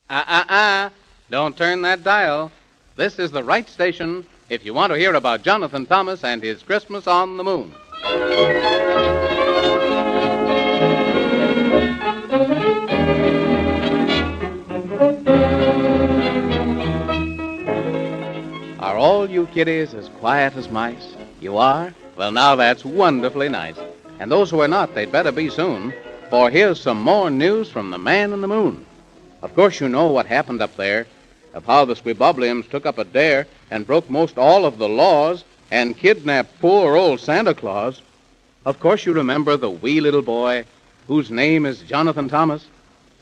Don't turn that dial. This is the right station if you want to hear about Jonathan Thomas and his Christmas on the Moon. Are all you kiddies as quiet as mice? You are? Well, now that's wonderfully nice. And those who are not, they'd better be soon, for here's some more news from the man in the moon. Of course, you know what happened up there, of how the Squibobbliums took up a dare and broke most all of the laws and kidnapped poor old Santa Claus. Of course, you remember the wee little boy whose name is Jonathan Thomas,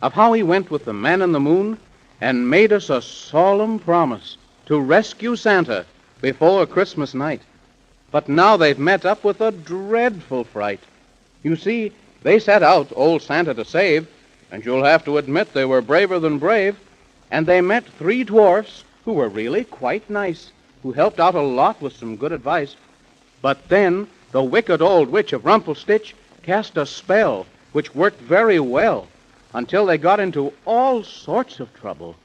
of how he went with the man in the moon and made us a solemn promise to rescue Santa before Christmas night. But now they've met up with a dreadful fright. You see, they set out old Santa to save, and you'll have to admit they were braver than brave, and they met three dwarfs who were really quite nice, who helped out a lot with some good advice. But then the wicked old witch of Rumpelstitch cast a spell which worked very well until they got into all sorts of trouble.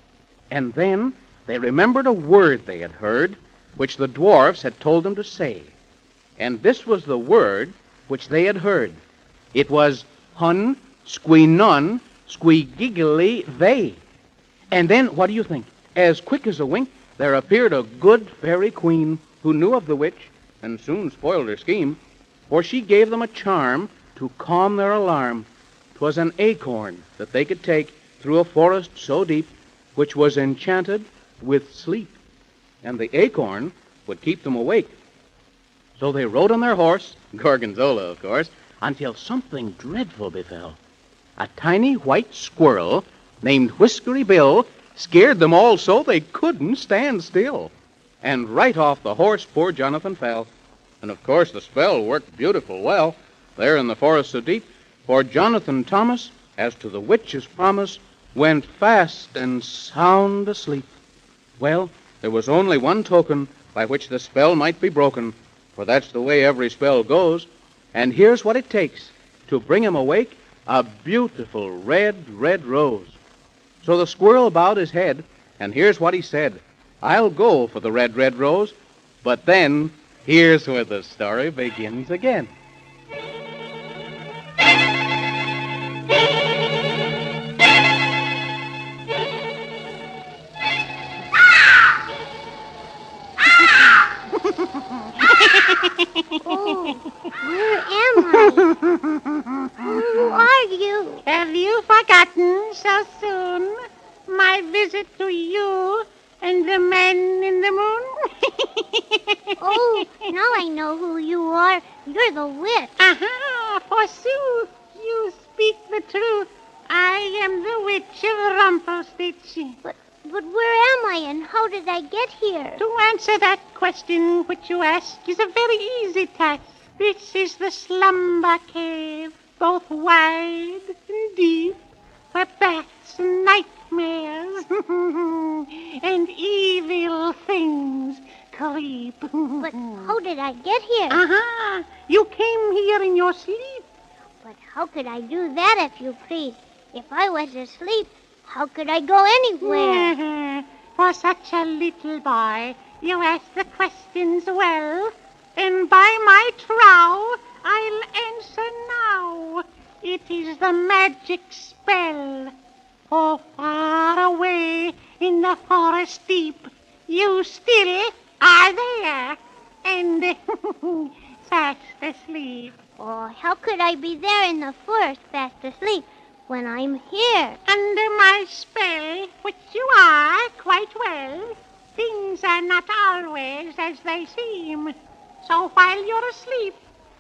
And then they remembered a word they had heard, which the dwarfs had told them to say. And this was the word which they had heard. It was hun, squee nun, squee giggly they. And then, what do you think? As quick as a wink, there appeared a good fairy queen who knew of the witch and soon spoiled her scheme, for she gave them a charm to calm their alarm. 'Twas an acorn that they could take through a forest so deep, which was enchanted with sleep, and the acorn would keep them awake. So they rode on their horse, Gorgonzola, of course, until something dreadful befell. A tiny white squirrel named Whiskery Bill scared them all so they couldn't stand still. And right off the horse poor Jonathan fell. And of course the spell worked beautiful well there in the forest so deep, for Jonathan Thomas, as to the witch's promise, went fast and sound asleep. Well, there was only one token by which the spell might be broken, for that's the way every spell goes, and here's what it takes to bring him awake: a beautiful red, red rose. So the squirrel bowed his head, and here's what he said: I'll go for the red, red rose. But then, here's where the story begins again. Oh, where am I? Who are you? Have you forgotten so soon my visit to you and the man in the moon? Oh, now I know who you are. You're the witch. Aha, forsooth, you speak the truth. I am the witch of Rumpelstitch. But where am I and how did I get here? To answer that question which you ask is a very easy task. This is the slumber cave, both wide and deep, where bats and nightmares and evil things creep. But how did I get here? Aha! You came here in your sleep. But how could I do that, if you please? If I was asleep, how could I go anywhere? For such a little boy, you ask the questions well, and by my trow, I'll answer now. It is the magic spell. Oh, far away in the forest deep, you still are there, and fast asleep. Oh, how could I be there in the forest fast asleep when I'm here? Under my spell, which you are quite well, things are not always as they seem. So while you're asleep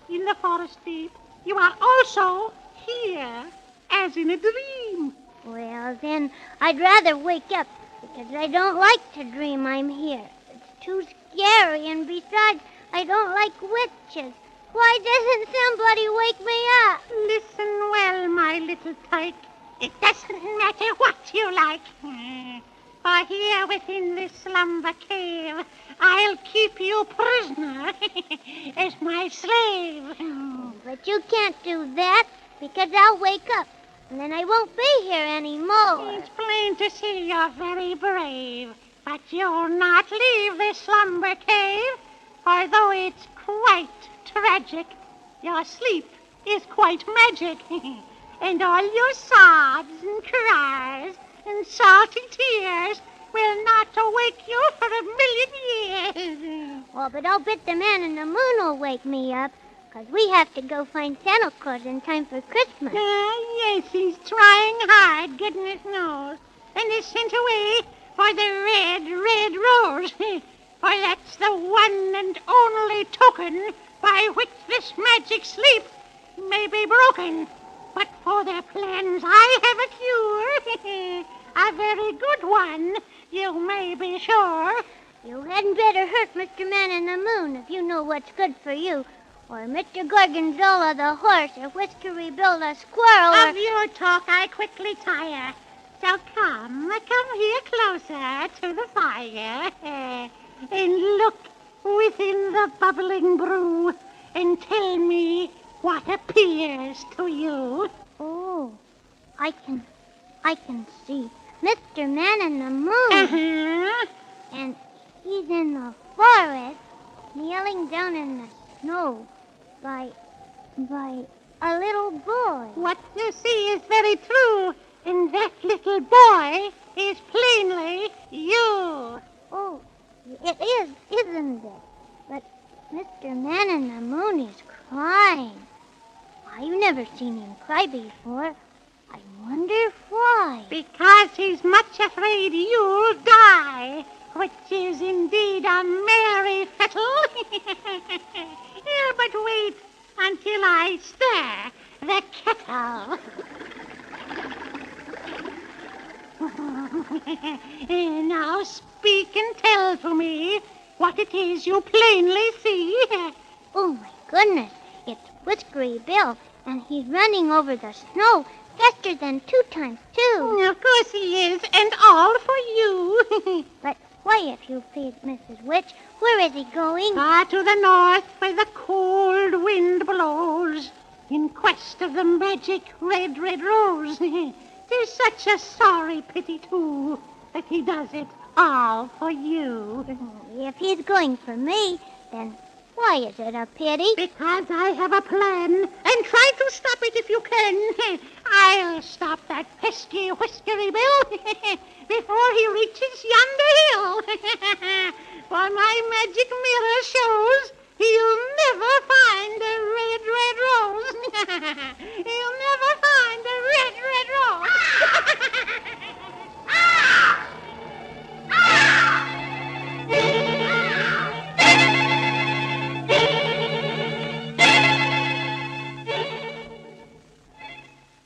in the forest deep, you are also here, as in a dream. Well, then, I'd rather wake up, because I don't like to dream I'm here. It's too scary, and besides, I don't like witches. Why doesn't somebody wake me up? Listen well, my little tyke. It doesn't matter what you like. For here within this slumber cave, I'll keep you prisoner as my slave. But you can't do that, because I'll wake up. and then I won't be here anymore. It's plain to see you're very brave, but you'll not leave this slumber cave, although it's quite tragic. Your sleep is quite magic, and all your sobs and cries and salty tears will not awake you for a million years. Oh, but I'll bet the man in the moon will wake me up, 'cause we have to go find Santa Claus in time for Christmas. Yes, he's trying hard, goodness knows, and is sent away for the red rose. For that's the one and only token by which this magic sleep may be broken. But for their plans I have a cure, a very good one, you may be sure. You hadn't better hurt Mr. Man in the Moon if you know what's good for you, or Mr. Gorgonzola the horse, or Whiskery Bill the squirrel, Of your talk I quickly tire. So come here closer to the fire, and look within the bubbling brew, and tell me what appears to you. Oh, I can see Mr. Man in the Moon, Uh-huh. and he's in the forest, kneeling down in the snow by a little boy. What you see is very true, and that little boy is plainly you. Oh, it is, isn't it? But Mr. Man in the Moon is crying. I've never seen him cry before. I wonder why. Because he's much afraid you'll die, which is indeed a merry fettle. Yeah, but wait until I stir the kettle. Now speak and tell to me what it is you plainly see. Oh, my goodness. It's Whiskery Bill, and he's running over the snow faster than 2 times 2. Of course he is, and all for you. But why, if you please, Mrs. Witch, where is he going? Far to the north where the cold wind blows, in quest of the magic red rose. 'Tis such a sorry pity, too, that he does it all for you. If he's going for me, then why is it a pity? Because I have a plan, and try to stop it if you can. I'll stop that pesky Whiskery Bill before he reaches yonder hill. For my magic mirror shows he'll never find a red rose. He'll never find a red rose.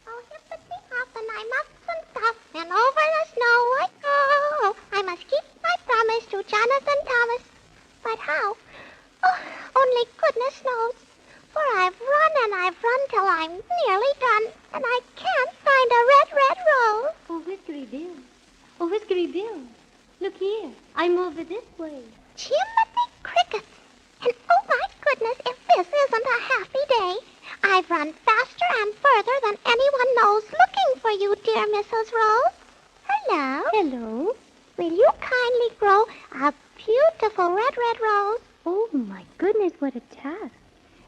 Oh, hippity-hop, and I'm up and stuff, and over the snow I go. I must keep my promise to Jonathan Thomas. But how? Oh, only goodness knows. For I've run and I've run till I'm nearly done, and I can't find a red rose. Oh, Whiskery Bill. Oh, Whiskery Bill. Look here. I'm over this way. Jiminy crickets! And oh my goodness, if this isn't a happy day. I've run faster and further than anyone knows looking for you, dear Mrs. Rose. Hello. Hello. Will you kindly grow a beautiful red rose? Oh, my goodness, what a task.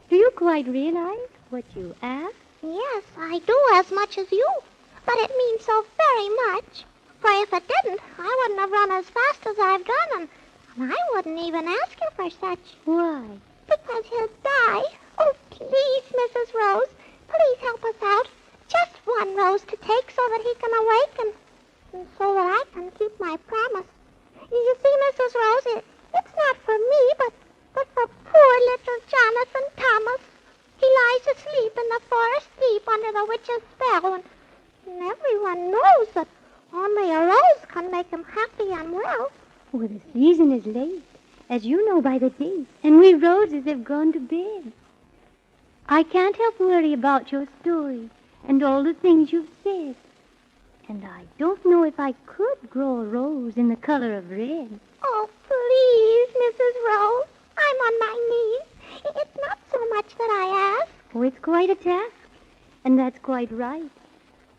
Do you quite realize what you asked? Yes, I do as much as you. But it means so very much. For if it didn't, I wouldn't have run as fast as I've done, and I wouldn't even ask you for such. Why? Because he'll die. Oh, please, Mrs. Rose, please help us out. Just one rose to take so that he can awaken, and so that I can keep my promise. You see, Mrs. Rose, it's not for me, but for poor little Jonathan Thomas. He lies asleep in the forest deep under the witch's spell, and everyone knows that only a rose can make him happy and well. Well, the season is late, as you know by the date, and we roses have gone to bed. I can't help worry about your story and all the things you've said. And I don't know if I could grow a rose in the color of red. Oh, please, Mrs. Rose, I'm on my knees. It's not so much that I ask. Oh, it's quite a task, and that's quite right.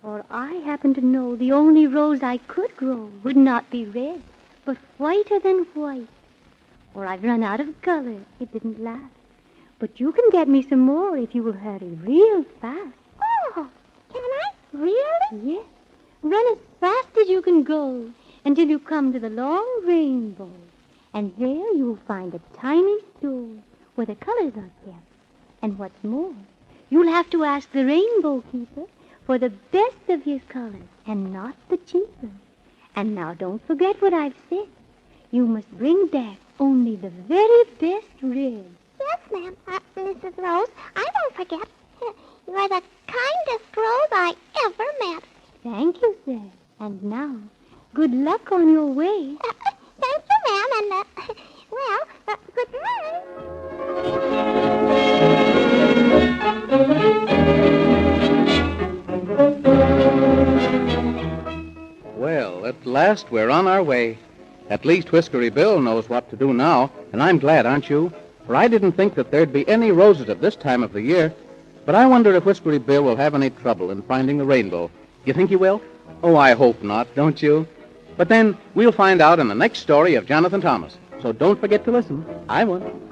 For I happen to know the only rose I could grow would not be red, but whiter than white. Or I've run out of color. It didn't last. But you can get me some more if you will hurry real fast. Oh, can I? Really? Yes. Run as fast as you can go until you come to the long rainbow. And there you'll find a tiny store where the colors are kept. And what's more, you'll have to ask the rainbow keeper for the best of his colors and not the cheaper. And now don't forget what I've said. You must bring back only the very best red. Yes, ma'am. Mrs. Rose, I won't forget. You're the kindest Rose I ever met. Thank you, sir. And now, good luck on your way. Thank you, ma'am, and, good night. Well, at last we're on our way. At least Whiskery Bill knows what to do now, and I'm glad, aren't you? For I didn't think that there'd be any roses at this time of the year. But I wonder if Whiskery Bill will have any trouble in finding the rainbow. You think he will? Oh, I hope not, don't you? But then we'll find out in the next story of Jonathan Thomas. So don't forget to listen. I won't.